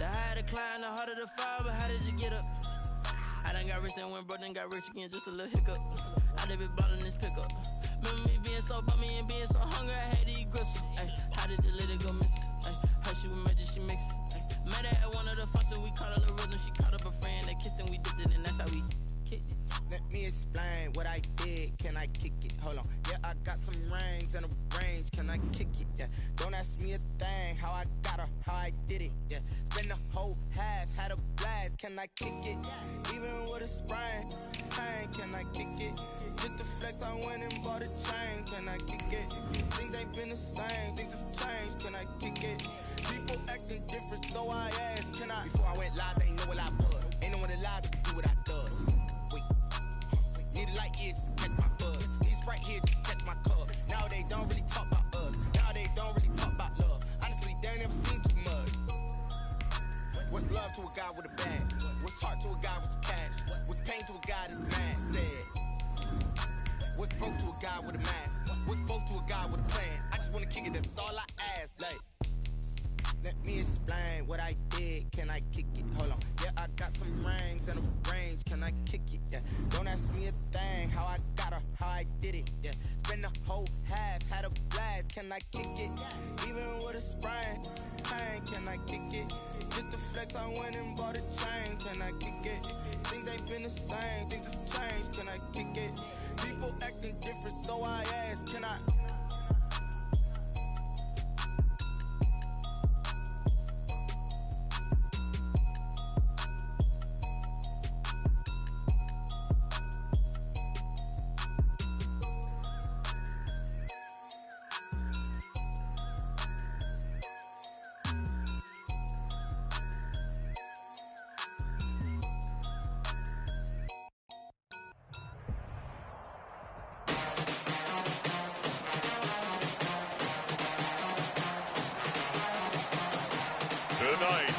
The higher the climb, the harder the fall, but how did you get up? I done got rich and went broke, then got rich again, just a little hiccup. I done been ballin' this pickup. Remember me being so bummy and being so hungry, I had to eat gristle. How did the lady go miss? How she was magic, she mixed. Met her at one of the functions, we caught her the rhythm. She caught up a friend, they kissed and we dipped it, and that's how we kicked it. Let me explain what I did, can I kick it? Hold on, yeah, I got some rings and a range, can I kick it? Yeah, don't ask me a thing, how I got her, how I did it. Yeah, spend the whole half, had a blast, can I kick it? Even with a sprain, pain, can I kick it? Just the flex, I went and bought a chain, can I kick it? Things ain't been the same, things have changed, can I kick it? People acting different, so I asked, can I? Before I went live, they ain't know what I was. Ain't no one alive that can do what I does. Wait, need a light here just to catch my buzz. Need Sprite here just to catch my cup. Now they don't really talk about us. Now they don't really talk about love. Honestly, they ain't never seen too much. What's love to a guy with a bag? What's heart to a guy with some cash? What's pain to a guy that's mad? Said. What's broke to a guy with a mask? What's both to a guy with a plan? I just wanna kick it, that's all I ask. Like, let me explain what I did, can I kick it? Hold on, yeah, I got some rings and a range, can I kick it? Yeah, don't ask me a thing, how I got her, how I did it. Yeah, spend the whole half, had a blast, can I kick it? Even with a sprain, pain, can I kick it? Just the flex, I went and bought a chain, can I kick it? Things ain't been the same, things have changed, can I kick it? People acting different, so I ask, can I? Tonight,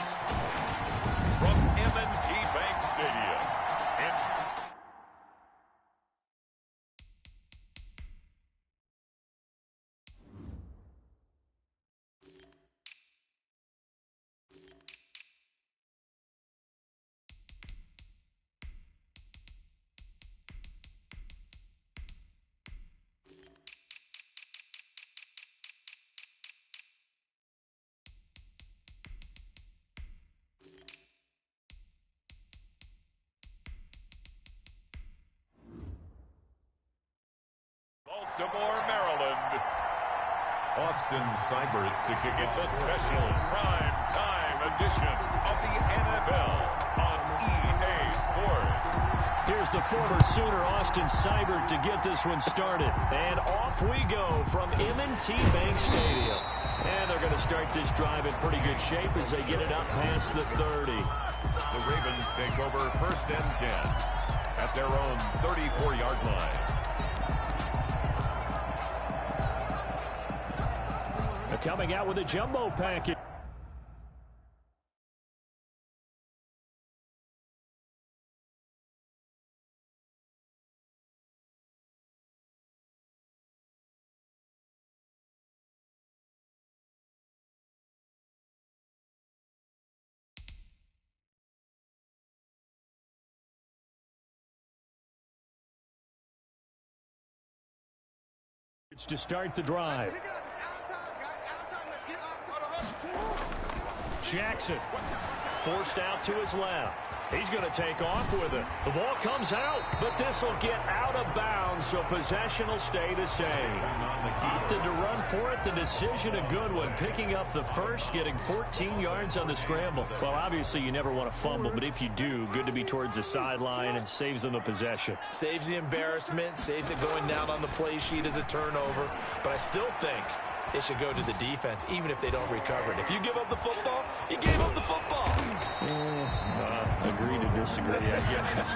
from M&T Bank Stadium in Baltimore, Maryland. Austin Seibert to kick It's a special prime time edition of the NFL on EA Sports. Here's the former Sooner Austin Seibert to get this one started. And off we go from M&T Bank Stadium. And they're going to start this drive in pretty good shape as they get it up past the 30. The Ravens take over 1st and 10 at their own 34-yard line. They're coming out with a jumbo package. It's to start the drive. Jackson forced out to his left. He's going to take off with it. The ball comes out, but this will get out of bounds, so possession will stay the same. Opted to run for it. The decision a good one. Picking up the first, getting 14 yards on the scramble. Well, obviously you never want to fumble, but if you do, good to be towards the sideline and saves them the possession. Saves the embarrassment, saves it going down on the play sheet as a turnover. But I still think it should go to the defense, even if they don't recover it. If you give up the football, you gave up the football. Agree to disagree, I guess.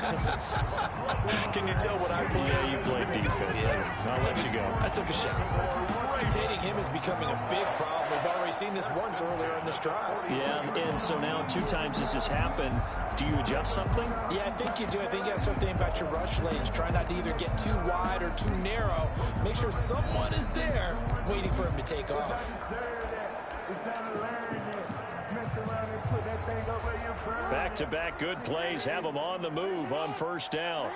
Can you tell what I play? Yeah, you played defense. Yeah. I'll let you go. I took a shot. Containing him is becoming a big problem. We've already seen this once earlier in this drive. Yeah, and so now 2 times this has happened. Do you adjust something? Yeah, I think you do. I think you got to start thinking about your rush lanes. Try not to either get too wide or too narrow. Make sure someone is there waiting for him to take off. Back-to-back good plays have them on the move on first down.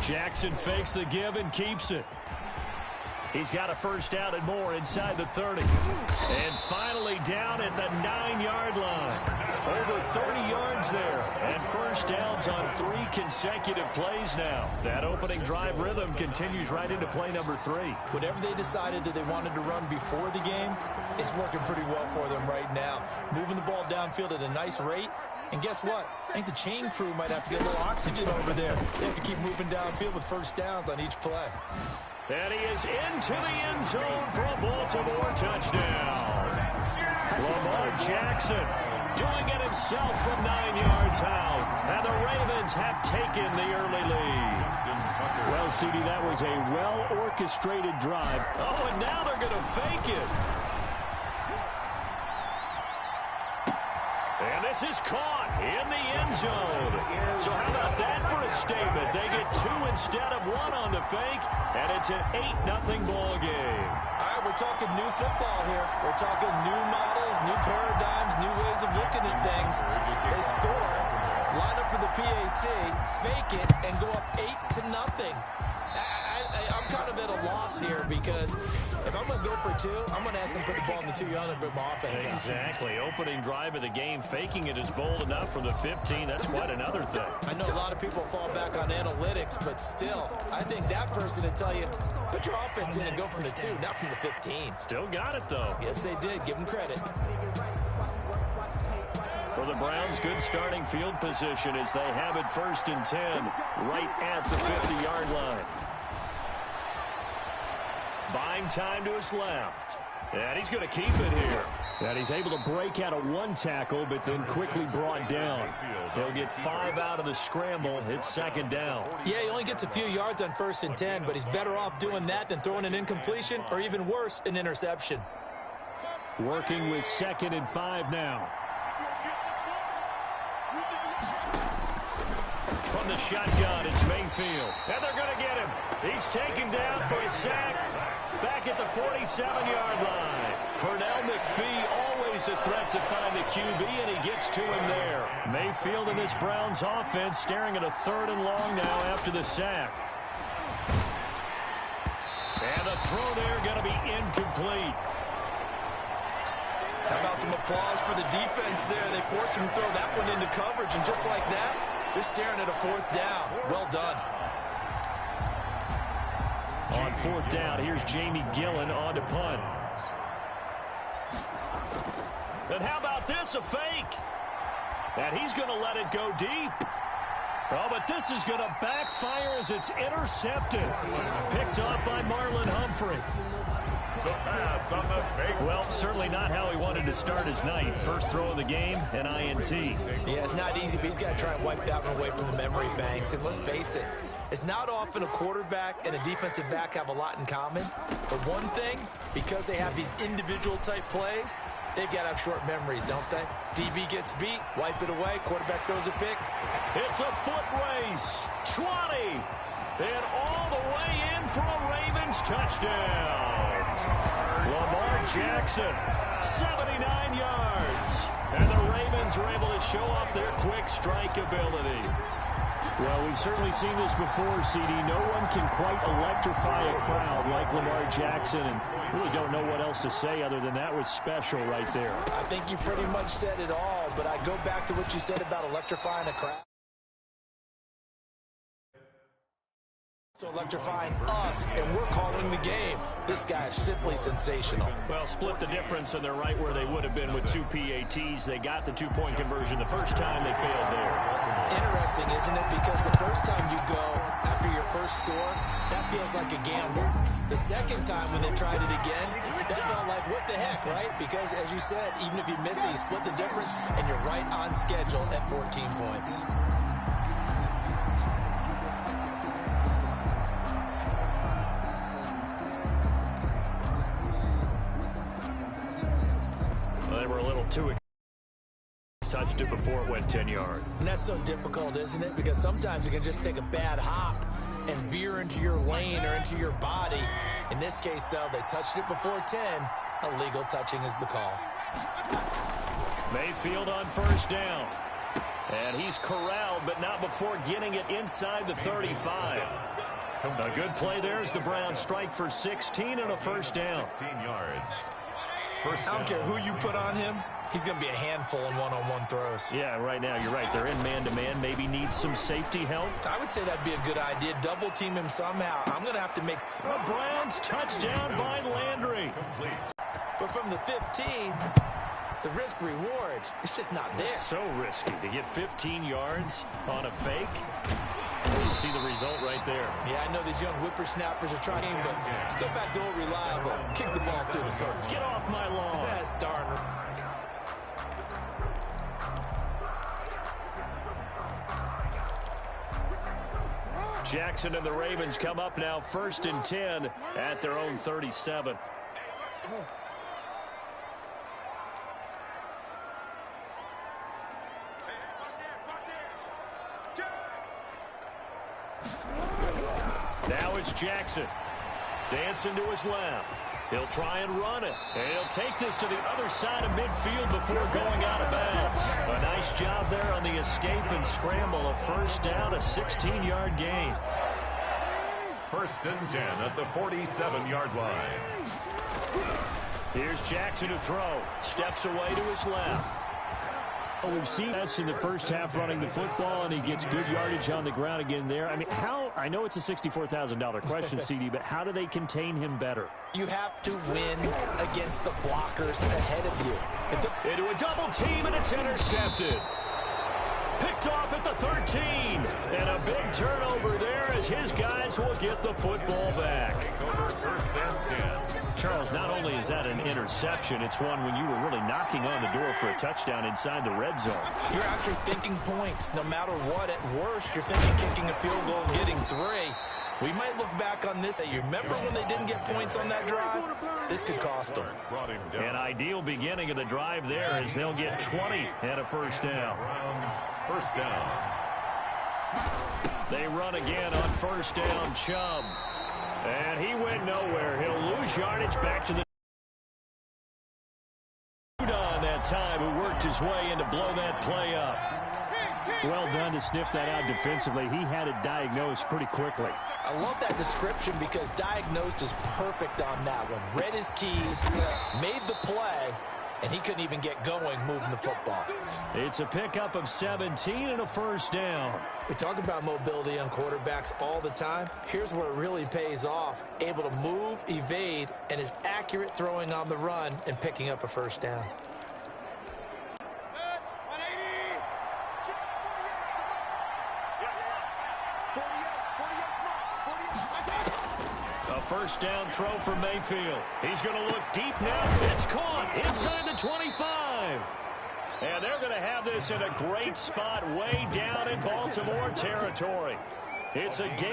Jackson fakes the give and keeps it. He's got a first down and more inside the 30. And finally down at the 9-yard line. Over 30 yards there. And first downs on 3 consecutive plays now. That opening drive rhythm continues right into play number 3. Whatever they decided that they wanted to run before the game, it's working pretty well for them right now. Moving the ball downfield at a nice rate. And guess what? I think the chain crew might have to get a little oxygen over there. They have to keep moving downfield with first downs on each play. And he is into the end zone for a Baltimore touchdown. Lamar Jackson doing it himself from 9 yards out. And the Ravens have taken the early lead. Well, CD, that was a well-orchestrated drive. Oh, and now they're going to fake it. And this is caught in the end zone. So how about that for a statement? They get 2 instead of 1 on the fake, and it's an 8-0 ball game. All right, we're talking new football here. We're talking new models, new paradigms, new ways of looking at things. They score, line up for the PAT, fake it, and go up 8-0. I'm kind of at a loss here because if I'm going to go for 2, I'm going to ask him to put the ball in the 2-yard line and put my offense out. Exactly. Opening drive of the game, faking it is bold enough from the 15. That's quite another thing. I know a lot of people fall back on analytics, but still, I think that person would tell you, put your offense in and go from the 2, not from the 15. Still got it, though. Yes, they did. Give them credit. For the Browns, good starting field position as they have it 1st and 10 right at the 50-yard line. Buying time to his left. And he's going to keep it here. And he's able to break out of 1 tackle, but then quickly brought down. He'll get 5 out of the scramble. It's 2nd down. Yeah, he only gets a few yards on 1st and 10, but he's better off doing that than throwing an incompletion or even worse, an interception. Working with 2nd and 5 now. From the shotgun, it's Mayfield. And they're going to get him. He's taken down for a sack. Back at the 47-yard line. Pernell McPhee always a threat to find the QB, and he gets to him there. Mayfield in this Browns offense staring at a 3rd and long now after the sack. And the throw there going to be incomplete. How about some applause for the defense there? They forced him to throw that one into coverage, and just like that, they're staring at a 4th down. Well done. On 4th down, here's Jamie Gillen on to punt. And how about this, a fake? And he's going to let it go deep. Oh, but this is going to backfire as it's intercepted. Picked up by Marlon Humphrey. The pass on the fake. Well, certainly not how he wanted to start his night. First throw of the game, an INT. Yeah, it's not easy, but he's got to try and wipe that one away from the memory banks. And let's face it, it's not often a quarterback and a defensive back have a lot in common. But one thing, because they have these individual type plays, they've got to have short memories, don't they? DB gets beat, wipe it away, quarterback throws a pick. It's a foot race. 20. And all the way in for a Ravens touchdown. Lamar Jackson, 79 yards. And the Ravens are able to show off their quick strike ability. Well, we've certainly seen this before, CD. No one can quite electrify a crowd like Lamar Jackson, and really don't know what else to say other than that was special right there. I think you pretty much said it all, but I go back to what you said about electrifying a crowd. So electrifying us, and we're calling the game. This guy is simply sensational. Well, split the difference, and they're right where they would have been with 2 PATs. They got the 2-point conversion the first time. They failed there. Interesting, isn't it? Because the first time you go after your first score, that feels like a gamble. The second time when they tried it again, that felt like, what the heck, right? Because, as you said, even if you miss it, you split the difference, and you're right on schedule at 14 points. They were a little too touched it before it went 10 yards. And that's so difficult, isn't it? Because sometimes you can just take a bad hop and veer into your lane or into your body. In this case, though, they touched it before 10, Illegal touching is the call. Mayfield on first down. And he's corralled, but not before getting it inside the 35. A good play there as the Browns strike for 16 and a first down. 16 yards. I don't care who you put on him. He's going to be a handful in one-on-one throws. Yeah, right now, you're right. They're in man-to-man. Maybe need some safety help. I would say that'd be a good idea. Double team him somehow. I'm going to have to make... The Browns touchdown by Landry. But from the 15, the risk-reward, it's just not there. It's so risky to get 15 yards on a fake. You see the result right there. Yeah, I know these young whippersnappers are trying, but let's go back to old reliable. Kick the ball through the first. Get off my lawn. That's darn right. Jackson and the Ravens come up now 1st and 10 at their own 37. Now it's Jackson. Dancing to his left. He'll try and run it. And he'll take this to the other side of midfield before going out of bounds. A nice job there on the escape and scramble. A first down, a 16-yard gain. 1st and 10 at the 47-yard line. Here's Jackson to throw. Steps away to his left. We've seen us in the first half running the football, and he gets good yardage on the ground again there. I mean, I know it's a $64,000 question, CD, but how do they contain him better? You have to win against the blockers ahead of you. Into a double team, and it's intercepted. Picked off at the 13. And a big turnover there as his guys will get the football back. Over 1st and 10. Charles, not only is that an interception, it's one when you were really knocking on the door for a touchdown inside the red zone. You're actually thinking points. No matter what, at worst, you're thinking kicking a field goal and getting 3. We might look back on this. You remember when they didn't get points on that drive? This could cost them. An ideal beginning of the drive there as they'll get 20 and a first down. First down. They run again on first down, Chubb. And he went nowhere. He'll lose yardage back to the on that time, who worked his way in to blow that play up. Well done to sniff that out defensively. He had it diagnosed pretty quickly. I love that description because diagnosed is perfect on that one. Read his keys, made the play, and he couldn't even get going moving the football. It's a pickup of 17 and a first down. We talk about mobility on quarterbacks all the time. Here's where it really pays off. Able to move, evade, and is accurate throwing on the run and picking up a first down. First down throw for Mayfield. He's going to look deep now. It's caught inside the 25. And they're going to have this in a great spot way down in Baltimore territory. It's a game.